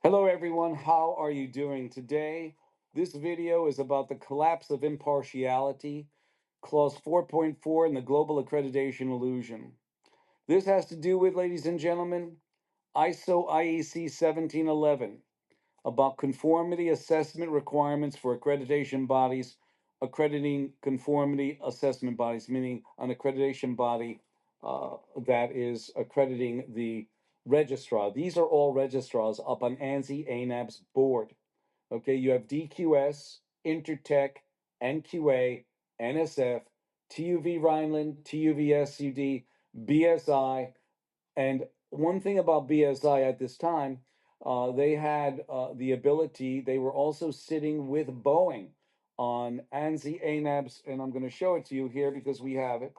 Hello everyone, how are you doing today? This video is about the collapse of impartiality, clause 4.4 in the global accreditation illusion. This has to do with, ladies and gentlemen, ISO IEC 1711 about conformity assessment requirements for accreditation bodies, accrediting conformity assessment bodies, meaning an accreditation body that is accrediting the registrar. These are all registrars up on ANSI ANAB's board. Okay, you have DQS, Intertech, NQA, NSF, TUV Rhineland, TUVSUD, BSI, and one thing about BSI at this time, they had the ability, they were also sitting with Boeing on ANSI ANABs, and I'm going to show it to you here because we have it.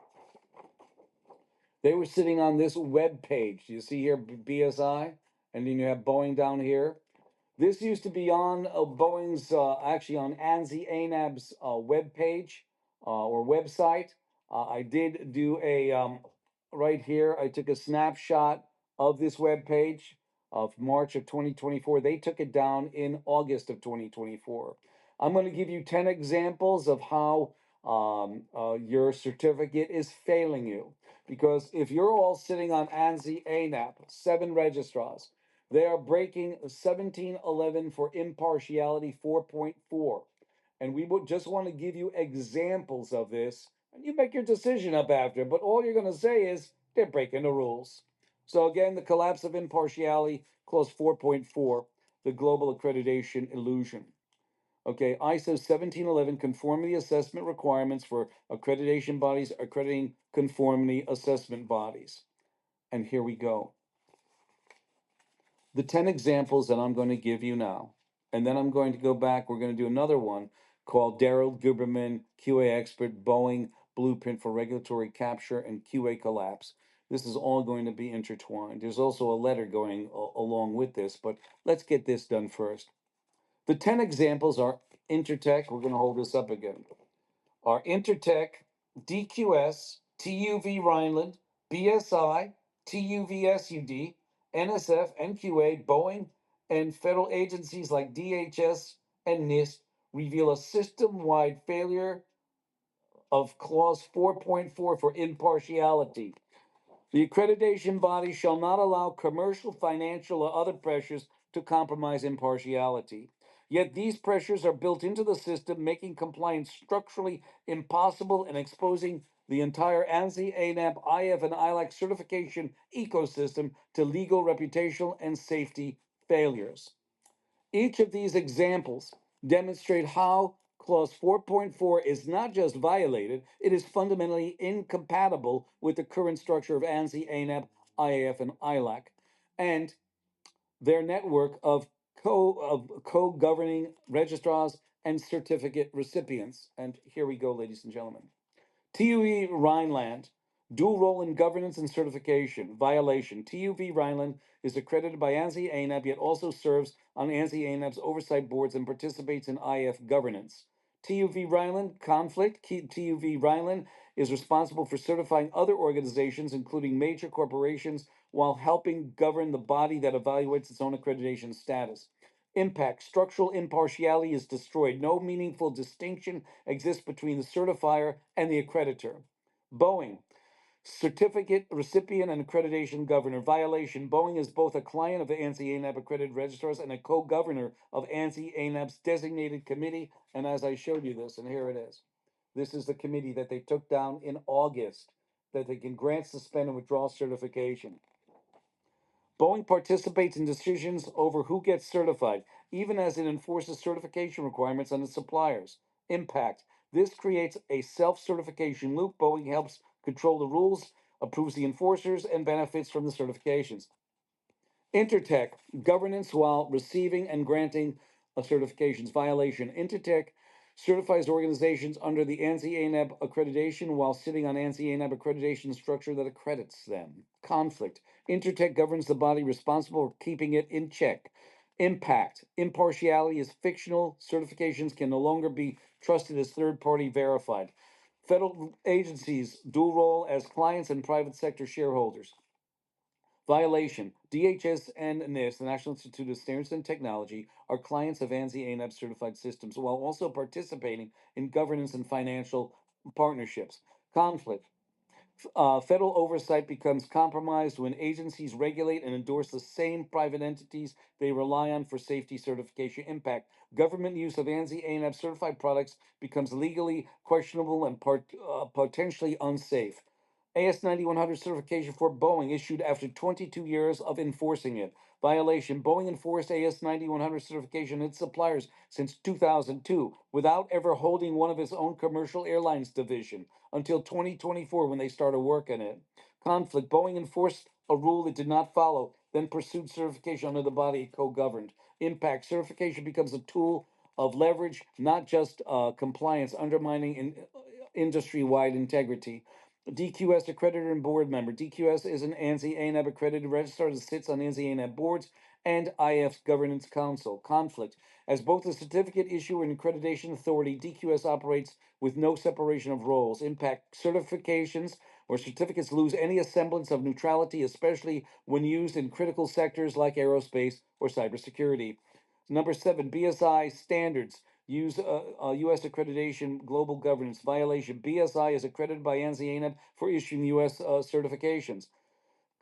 They were sitting on this web page. You see here BSI, and then you have Boeing down here. This used to be on Boeing's, actually on ANSI ANAB's web page or website. I did do a, right here, I took a snapshot of this web page of March of 2024. They took it down in August of 2024. I'm going to give you 10 examples of how your certificate is failing you. Because if you're all sitting on ANSI ANAB, 7 registrars, they are breaking 1711 for impartiality 4.4. And we would just want to give you examples of this, and you make your decision up after. But all you're going to say is they're breaking the rules. So, again, the collapse of impartiality, clause 4.4, the global accreditation illusion. Okay, ISO 1711 conformity assessment requirements for accreditation bodies, accrediting conformity assessment bodies. And here we go. The 10 examples that I'm going to give you now. And then I'm going to go back. We're going to do another one called Daryl Guberman, QA expert, Boeing blueprint for regulatory capture and QA collapse. This is all going to be intertwined. There's also a letter going along with this, but let's get this done first. The 10 examples are Intertech. We're going to hold this up again. Are Intertech, DQS, TUV Rhineland, BSI, TUVSUD, NSF, NQA, Boeing, and federal agencies like DHS and NIST reveal a system-wide failure of clause 4.4 for impartiality. The accreditation body shall not allow commercial, financial, or other pressures to compromise impartiality. Yet these pressures are built into the system, making compliance structurally impossible and exposing the entire ANSI, ANAP, IF, and ILAC certification ecosystem to legal, reputational, and safety failures. Each of these examples demonstrate how clause 4.4 is not just violated, it is fundamentally incompatible with the current structure of ANSI, ANAP, IAF, and ILAC, and their network of co-governing registrars and certificate recipients. And here we go, ladies and gentlemen. TUV Rhineland, dual role in governance and certification, violation. TUV Rhineland is accredited by ANSI ANAB, yet also serves on ANSI ANAB's oversight boards and participates in IF governance. TUV Rhineland, conflict. TUV Rhineland is responsible for certifying other organizations, including major corporations, while helping govern the body that evaluates its own accreditation status. Impact. Structural impartiality is destroyed. No meaningful distinction exists between the certifier and the accreditor. Boeing. Certificate recipient and accreditation governor. Violation. Boeing is both a client of the ANSI ANAB accredited registrars and a co-governor of ANSI ANAB's designated committee. And as I showed you this, and here it is. This is the committee that they took down in August that they can grant, suspend, and withdraw certification. Boeing participates in decisions over who gets certified, even as it enforces certification requirements on its suppliers. Impact. This creates a self certification loop. Boeing helps control the rules, approves the enforcers, and benefits from the certifications. Intertech. Governance while receiving and granting certifications. Violation. Intertech certifies organizations under the ANSI ANAB accreditation while sitting on ANSI ANAB accreditation structure that accredits them. Conflict. Intertech governs the body responsible for keeping it in check. Impact. Impartiality is fictional. Certifications can no longer be trusted as third party verified. Federal agencies dual role as clients and private sector shareholders. Violation. DHS and NIST, the National Institute of Standards and Technology, are clients of ANSI ANAB certified systems while also participating in governance and financial partnerships. Conflict. Federal oversight becomes compromised when agencies regulate and endorse the same private entities they rely on for safety certification impact. Government use of ANSI ANAB certified products becomes legally questionable and potentially unsafe. AS 9100 certification for Boeing issued after 22 years of enforcing it. Violation. Boeing enforced AS 9100 certification in its suppliers since 2002 without ever holding one of its own commercial airlines division until 2024 when they started working it. Conflict. Boeing enforced a rule it did not follow, then pursued certification under the body it co-governed. Impact. Certification becomes a tool of leverage, not just compliance, undermining industry-wide integrity. DQS accreditor and board member. DQS is an ANSI ANAB accredited registrar that sits on ANSI ANAB boards and IF's governance council. Conflict. As both a certificate issuer and accreditation authority, DQS operates with no separation of roles. Impact. Certifications or certificates lose any semblance of neutrality, especially when used in critical sectors like aerospace or cybersecurity. Number seven, BSI standards use U.S. accreditation global governance violation. BSI is accredited by ANSI ANAB for issuing U.S. Certifications.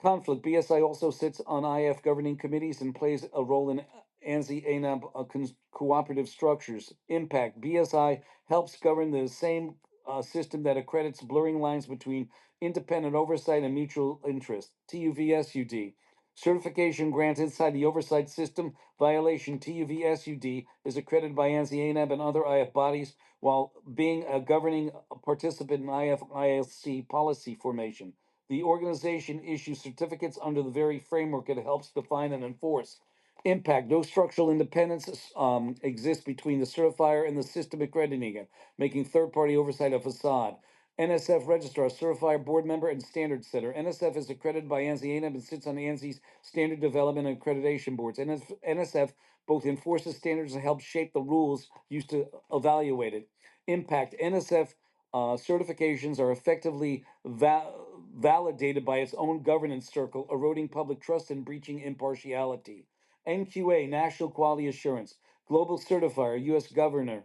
Conflict. BSI also sits on IF governing committees and plays a role in ANSI ANAB cooperative structures. Impact. BSI helps govern the same system that accredits, blurring lines between independent oversight and mutual interest. TUVSUD. Certification grants inside the oversight system. Violation. TUVSUD is accredited by ANSI ANAB and other IF bodies while being a governing participant in IF ILC policy formation. The organization issues certificates under the very framework it helps define and enforce. Impact. No structural independence exists between the certifier and the system accrediting it, making third party oversight a facade. NSF Registrar, Certifier Board Member, and Standard Setter. NSF is accredited by ANSI ANAB and sits on ANSI's Standard Development and Accreditation Boards. NSF both enforces standards and helps shape the rules used to evaluate it. Impact. NSF certifications are effectively validated by its own governance circle, eroding public trust and breaching impartiality. NQA, National Quality Assurance, Global Certifier, U.S. Governor.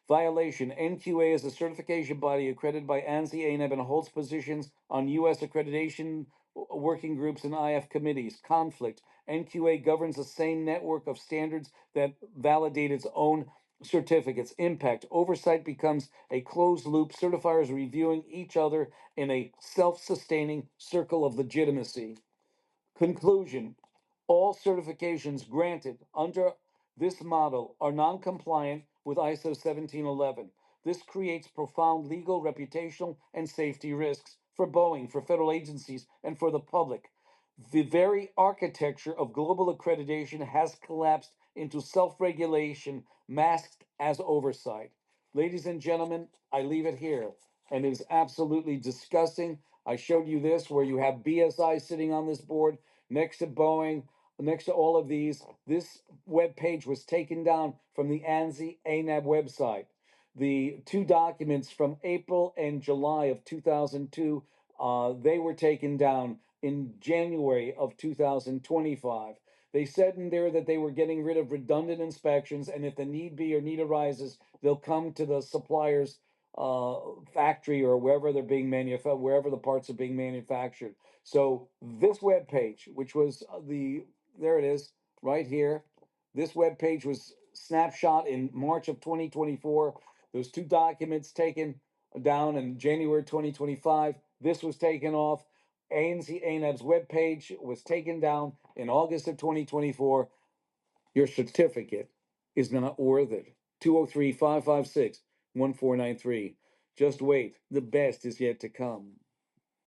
Violation. NQA is a certification body accredited by ANSI ANAB and holds positions on U.S. accreditation working groups and IF committees. Conflict. NQA governs the same network of standards that validate its own certificates. Impact. Oversight becomes a closed loop, certifiers reviewing each other in a self sustaining circle of legitimacy. Conclusion. All certifications granted under this model are non compliant with ISO 1711. This creates profound legal, reputational, and safety risks for Boeing, for federal agencies, and for the public. The very architecture of global accreditation has collapsed into self regulation masked as oversight. Ladies and gentlemen, I leave it here. And it is absolutely disgusting. I showed you this where you have BSI sitting on this board next to Boeing, next to all of these. This web page was taken down from the ANSI ANAB website. The two documents from April and July of 2002, they were taken down in January of 2025. They said in there that they were getting rid of redundant inspections, and if the need be or need arises, they'll come to the supplier's factory or wherever they're being manufactured, wherever the parts are being manufactured. So this web page, which was there it is, right here. This web page was snapshot in March of 2024. Those two documents taken down in January 2025. This was taken off. ANSI ANAB's webpage was taken down in August of 2024. Your certificate is not worth it. 203 556 1493. Just wait. The best is yet to come.